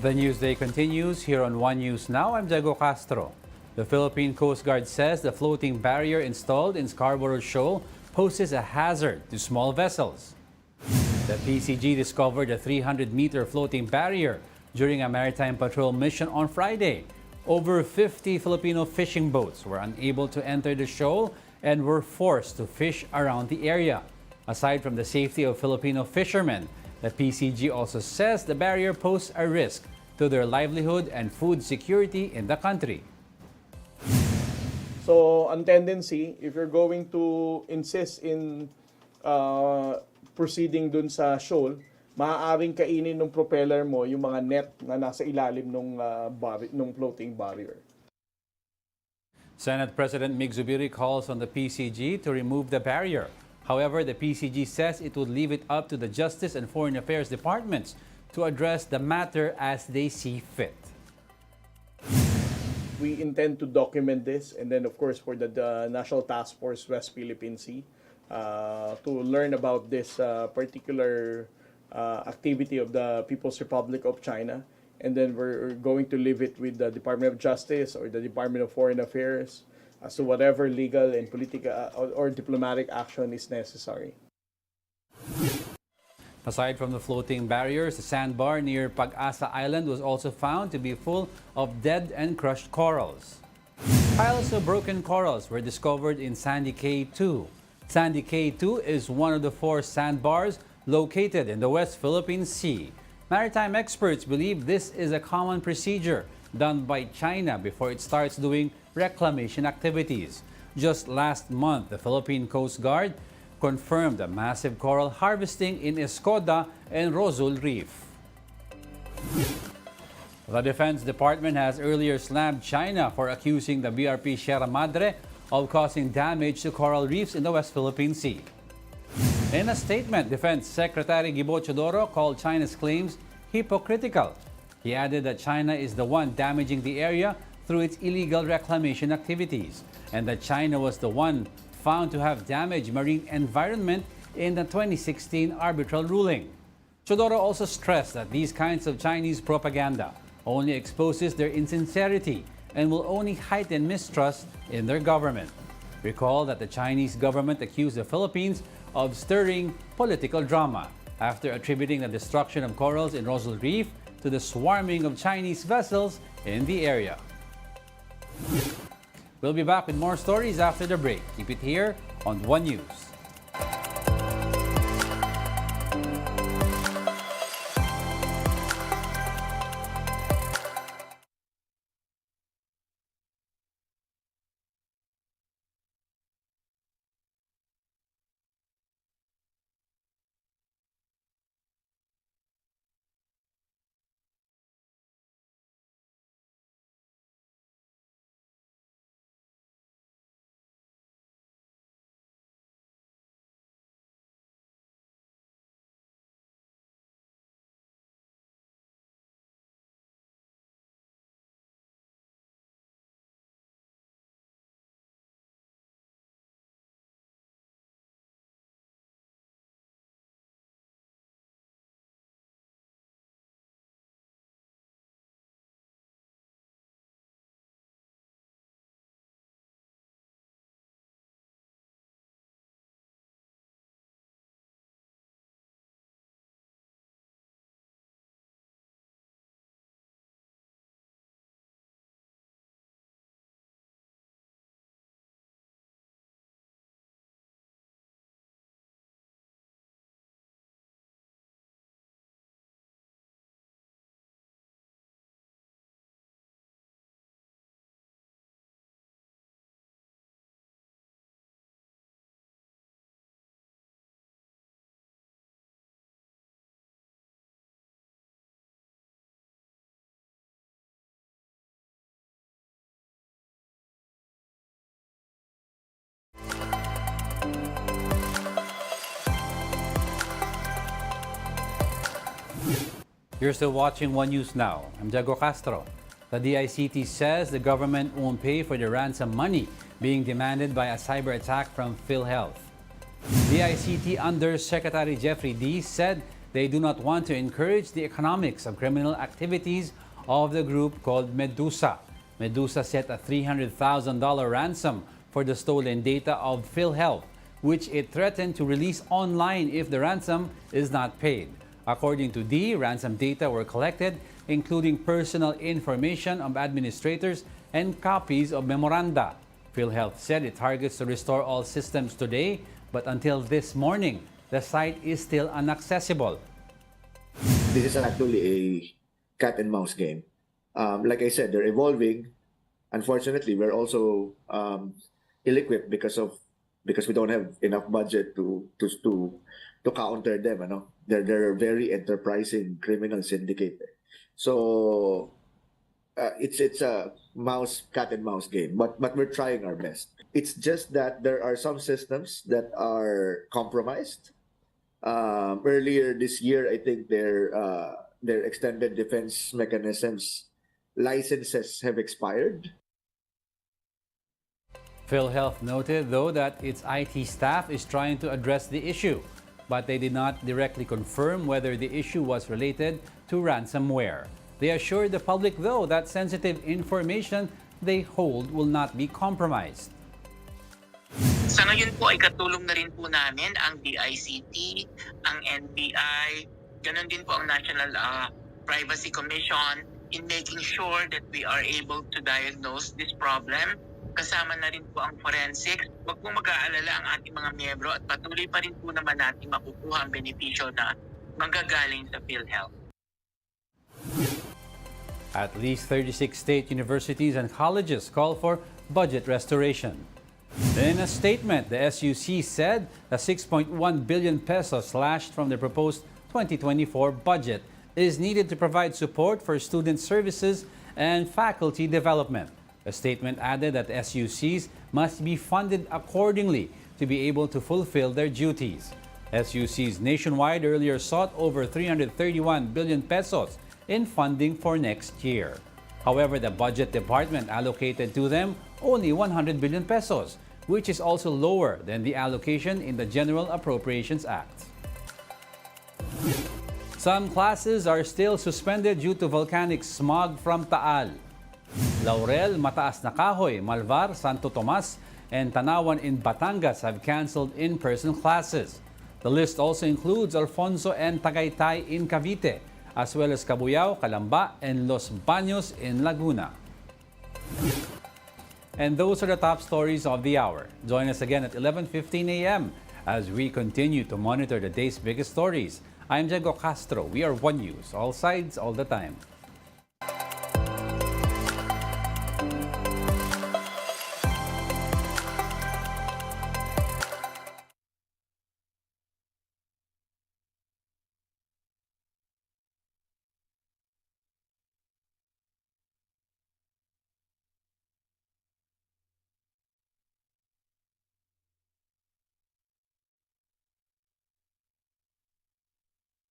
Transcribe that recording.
The Newsday continues here on One News Now. I'm Diego Castro. The Philippine Coast Guard says the floating barrier installed in Scarborough Shoal poses a hazard to small vessels. The PCG discovered a 300-meter floating barrier during a maritime patrol mission on Friday. Over 50 Filipino fishing boats were unable to enter the shoal and were forced to fish around the area. Aside from the safety of Filipino fishermen, the PCG also says the barrier poses a risk to their livelihood and food security in the country. So, ang tendency, if you're going to insist in proceeding dun sa shoal, maaaring kainin ng propeller mo yung mga net na nasa ilalim ng floating barrier. Senate President Mig Zubiri calls on the PCG to remove the barrier. However, the PCG says it would leave it up to the Justice and Foreign Affairs departments to address the matter as they see fit. We intend to document this, and then of course for the National Task Force West Philippine Sea to learn about this particular activity of the People's Republic of China, and then we're going to leave it with the Department of Justice or the Department of Foreign Affairs as to whatever legal and political or diplomatic action is necessary. Aside from the floating barriers, the sandbar near Pag-asa Island was also found to be full of dead and crushed corals. Piles of broken corals were discovered in Sandy Cay 2. Sandy Cay 2 is one of the 4 sandbars located in the West Philippine Sea. Maritime experts believe this is a common procedure done by China before it starts doing reclamation activities. Just last month, the Philippine Coast Guard confirmed a massive coral harvesting in Escoda and Rosul Reef. The Defense Department has earlier slammed China for accusing the BRP Sierra Madre of causing damage to coral reefs in the West Philippine Sea. In a statement, Defense Secretary Gibo Chodoro called China's claims hypocritical. He added that China is the one damaging the area through its illegal reclamation activities, and that China was the one found to have damaged marine environment in the 2016 arbitral ruling. Chodoro also stressed that these kinds of Chinese propaganda only exposes their insincerity and will only heighten mistrust in their government. Recall that the Chinese government accused the Philippines of stirring political drama after attributing the destruction of corals in Rosal Reef to the swarming of Chinese vessels in the area. We'll be back with more stories after the break. Keep it here on One News. You're still watching One News Now. I'm Diego Castro. The DICT says the government won't pay for the ransom money being demanded by a cyber attack from Philhealth. DICT Undersecretary Jeffrey D. said they do not want to encourage the economics of criminal activities of the group called Medusa. Medusa set a $300,000 ransom for the stolen data of Philhealth, which it threatened to release online if the ransom is not paid. According to D, ransom data were collected, including personal information of administrators and copies of memoranda. Philhealth said it targets to restore all systems today, but until this morning, the site is still inaccessible. This is actually a cat and mouse game. Like I said, they're evolving. Unfortunately, we're also ill-equipped because we don't have enough budget to counter them. Ano? They're a very enterprising criminal syndicate. So it's a cat and mouse game, but we're trying our best. It's just that there are some systems that are compromised. Earlier this year, I think their extended defense mechanisms licenses have expired. Philhealth noted, though, that its IT staff is trying to address the issue, but they did not directly confirm whether the issue was related to ransomware. They assured the public, though, that sensitive information they hold will not be compromised. Sa ngayon po ay katulong na rin po namin ang DICT, ang NBI, ganun din po ang National Privacy Commission in making sure that we are able to diagnose this problem. Kasama na rin po ang forensics. Huwag po mag-aalala ang ating mga miyembro at patuloy pa rin po naman natin makukuha ang benepisyo na manggagaling sa Philhealth. At least 36 state universities and colleges call for budget restoration. In a statement, the SUC said the 6.1 billion pesos slashed from the proposed 2024 budget is needed to provide support for student services and faculty development. The statement added that SUCs must be funded accordingly to be able to fulfill their duties. SUCs nationwide earlier sought over 331 billion pesos in funding for next year. However, the budget department allocated to them only 100 billion pesos, which is also lower than the allocation in the General Appropriations Act. Some classes are still suspended due to volcanic smog from Taal. Laurel, Mataas na Kahoy, Malvar, Santo Tomas, and Tanawan in Batangas have canceled in-person classes. The list also includes Alfonso and Tagaytay in Cavite, as well as Cabuyao, Calamba, and Los Baños in Laguna. And those are the top stories of the hour. Join us again at 11:15 a.m. as we continue to monitor the day's biggest stories. I'm Diego Castro. We are One News, all sides, all the time.